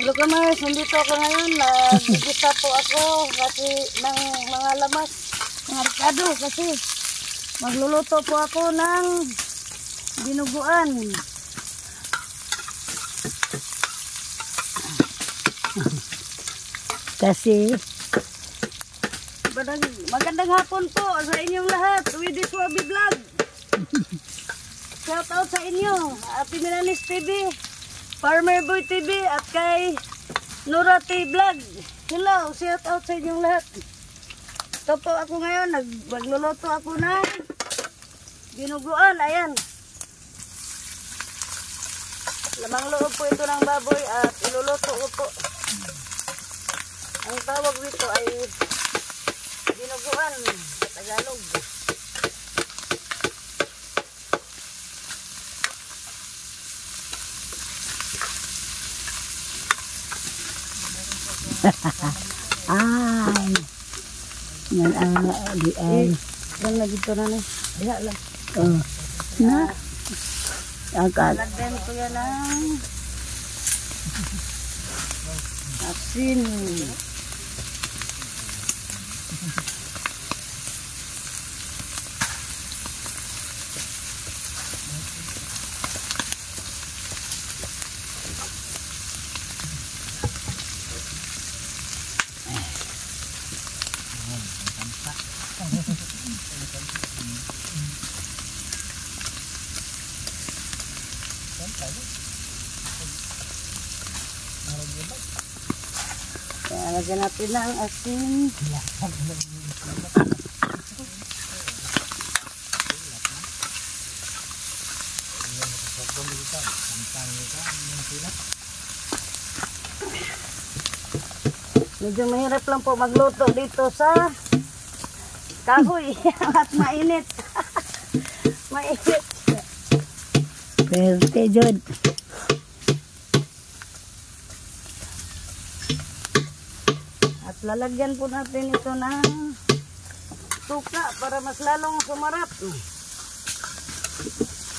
Hello kamers, nandito ako ngayon. Nagigisa po ako kasi ng mga lamas, mga ricado kasi magluluto po ako ng dinuguan. Kasi magandang hapon po sa inyong lahat. Widis Wabi Vlog. Shout out sa inyo. Ate Milanis TV, Farmer Boy TV at kay Nura T Vlog. Hello, shout out sa inyong lahat. Ito po ako ngayon, magluluto ako ng dinuguan. Ayan. Lamang loob po ito ng baboy at iluluto ko po. Ang tawag dito ay dinuguan sa Tagalog. ay yan ay Yan na dito na na. Ayan lang. Na agad Lagyan ko yan ng asin. Kaya lagyan natin ng asin. Medyo mahirap lang po magluto dito sa kahoy at mainit. Mainit. pwerte jud. At lalagyan po natin ito ng suka para mas lalong sumarap.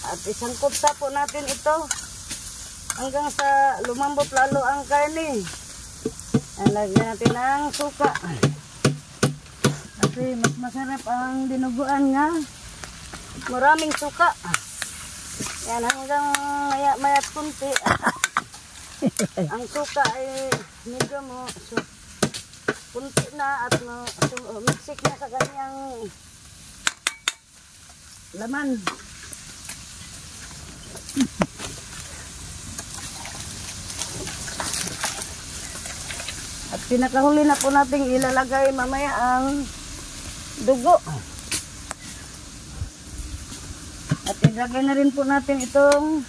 At isang kupsa po natin ito hanggang sa lumambot lalo ang karne. Lagyan natin ng suka. Kasi mas masarap ang dinuguan nga maraming suka. Yan hanggang mayat kunti. Ang suka ay medyo mo kunti na at miksik na sa kanyang laman. At pinakahuli na po natin ilalagay mamaya ang dugo. At ilagay na rin po natin itong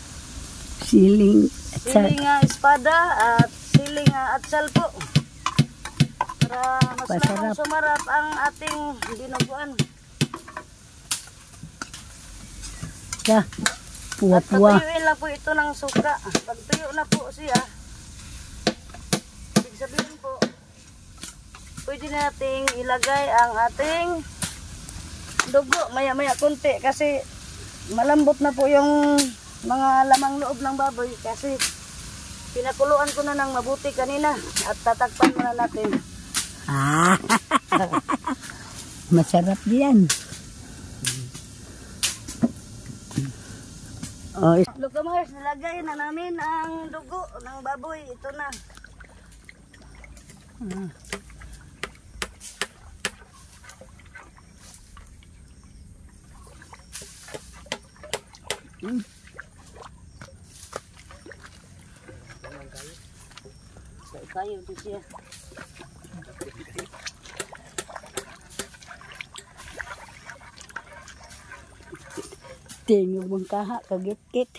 Siling espada at siling atsal po. Para mas lalong sumarap ang ating dinuguan. At patuyuin lang po ito ng suka. Pag tuyo na po siya, ibig sabihin po, pwede nating ilagay ang ating dugo maya-maya kunti kasi malambot na po yung mga lamang loob ng baboy kasi pinakuluan ko na ng mabuti kanina at tatakpan muna natin. Masarap yan. Look kamers, nilagay na namin ang dugo ng baboy. Ito na. Kayo ito siya. Tingog mong kaha, kagit-kit.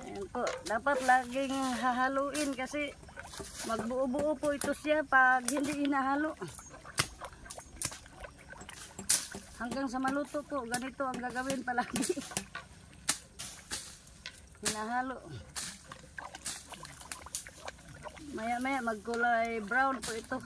Ayan po, dapat laging hahaluin kasi magbuo-buo po ito siya pag hindi inahalo. Hanggang sa maluto po, ganito ang gagawin palagi. Hinahalo. Maya-maya magkulay brown po ito.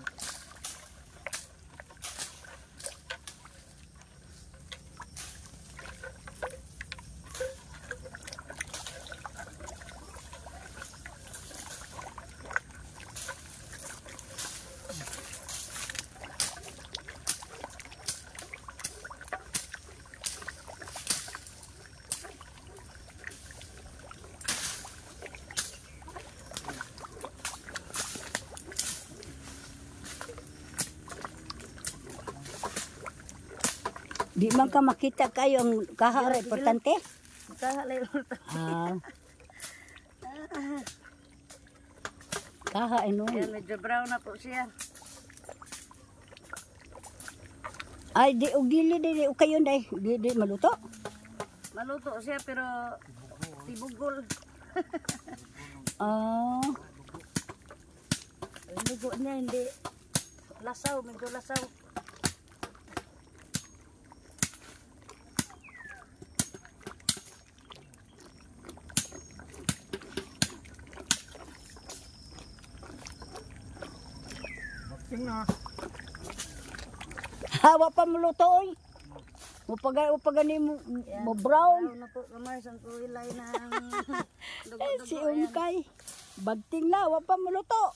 Di man ka makita kayo ang kaha ra importante. Kahalay ulit. Ah. Kaha ino. Ayan, medyo brown na po siya. Ay di og dili og kayo day. Di maluto. Maluto siya pero tibugol. Ah. Ang dugo niya hindi lasaw, medyo lasaw. Hawa pa maluto oy. Upagani mo brown. Brown na po kamar sang kulay ng dugo-dugo. Si Ungkay. Bagting na, wa pa maluto.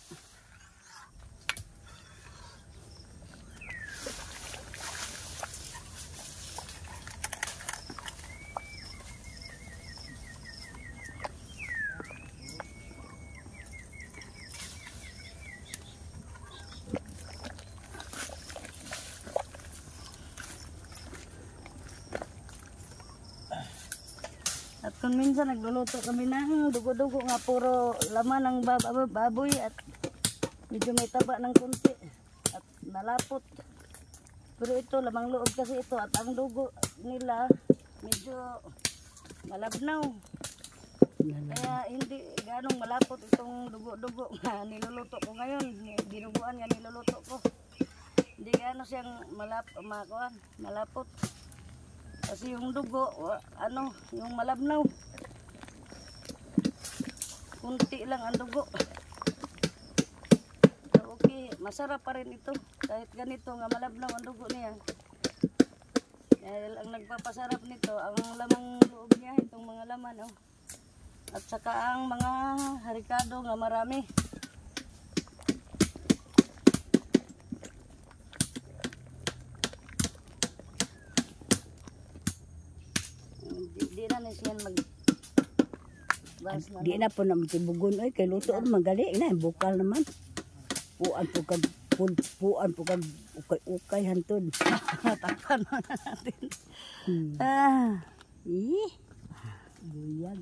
At kung minsan nagluluto kami ng dugo-dugo nga puro laman ng baboy at medyo may taba ng kunti at malapot. Pero ito lamang loob kasi ito at ang dugo nila medyo malabnaw. Kaya hindi ganong malapot itong dugo-dugo nga niluluto ko ngayon. Dinuguan nga niluluto ko. Hindi gano'n siyang malapot. Kasi yung dugo, yung malabnaw. Kunti lang ang dugo. So, okay, masarap pa rin ito. Kahit ganito nga malabnaw ang dugo niya. Dahil ang nagpapasarap nito, ang lamang loob niya, itong mga laman. At saka ang mga harikado nga marami. Di na siyan Di na po na matibugon oy kay luto magali na bukal naman. Puan po kag ukay hantod. takpan natin. Buyag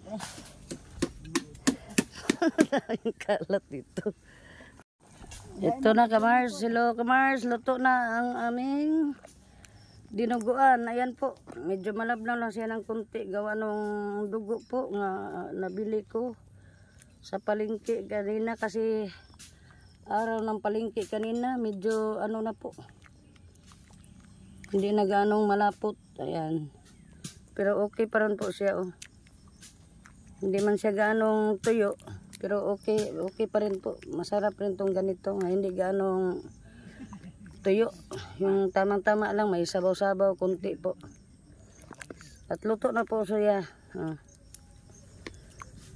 Yung kalat dito. Ito na kamars, hello kamars, luto na ang aming dinuguan. Ayan po, medyo malabnaw lang siya ng kunti. Gawa nung dugo po nga nabili ko sa palengke kanina kasi araw ng palengke kanina medyo na po. Hindi na ganong malapot. Ayan. Pero okay pa rin po siya. Hindi man siya ganong tuyo. Pero okay pa rin po. Masarap rin tong ganito. Hindi ganong tuyo. Yung tamang-tama lang, may sabaw-sabaw, kunti po. At luto na po siya.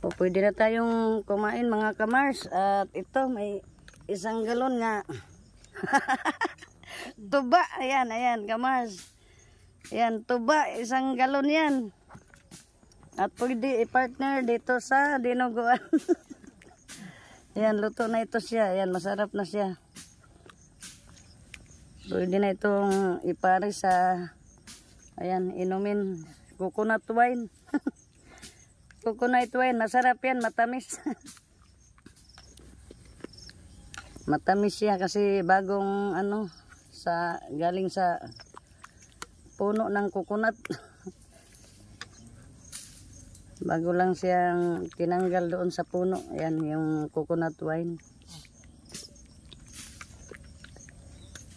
O, pwede na tayong kumain mga kamars. At ito, may isang galon nga. Tuba. Ayan, kamars. Ayan, tuba. Isang galon yan. At pwede i-partner dito sa dinuguan. Ayan, luto na ito siya. Ayan, masarap na siya. Pwede na itong ipari sa, ayan, inumin. Coconut wine. Coconut wine, masarap yan, matamis. Matamis siya kasi bagong, galing sa puno ng coconut. Bago lang siyang tinanggal doon sa puno. Ayan, yung coconut wine.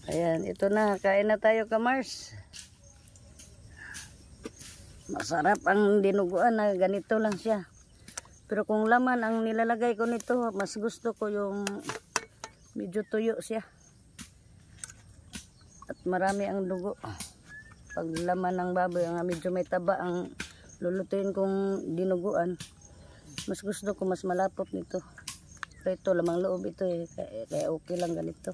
Ayan, ito na. Kain na tayo kamars. Masarap ang dinuguan na ganito lang siya. Pero kung laman ang nilalagay ko nito, mas gusto ko yung medyo tuyo siya. At marami ang dugo. Pag laman ng baboy, ang medyo may taba ang lulutuin kong dinuguan. Mas gusto ko mas malapot nito. Pero ito, lamang loob ito eh. Kaya okay lang ganito.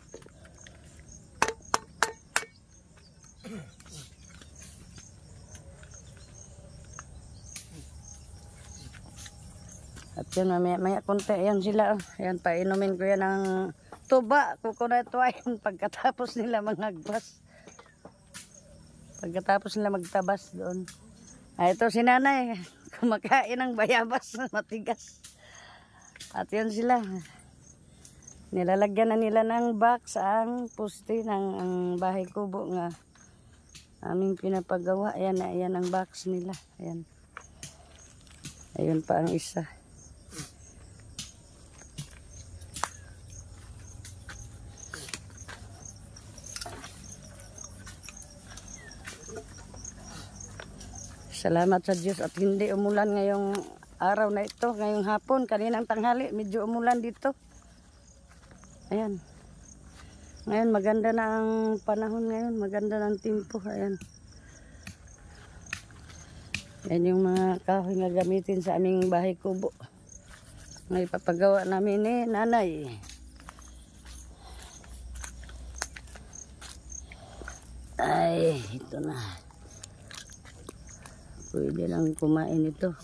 At yun, maya konti. Ayan sila. Ayan, painumin ko yan ng tuba. Coconut wine pagkatapos nila manghagpas. Pagkatapos nila magtabas doon. Ito si nanay, kumakain ng bayabas na matigas. At yun sila. Nilalagyan na nila ng box ang poste ng ang bahay kubo nga aming pinapagawa. Ayan na, ayan ang box nila. Ayan. Ayun pa ang isa. Salamat sa Diyos at hindi umulan ngayong araw na ito, ngayong hapon, kaninang tanghali, medyo umulan dito. Ayan. Ngayon maganda na ang panahon ngayon, maganda na ang tempo. Ayan. Yan yung mga kahoy na gamitin sa aming bahay kubo. May papagawa namin ni nanay. Ay, ito na. Pwede lang kumain ito.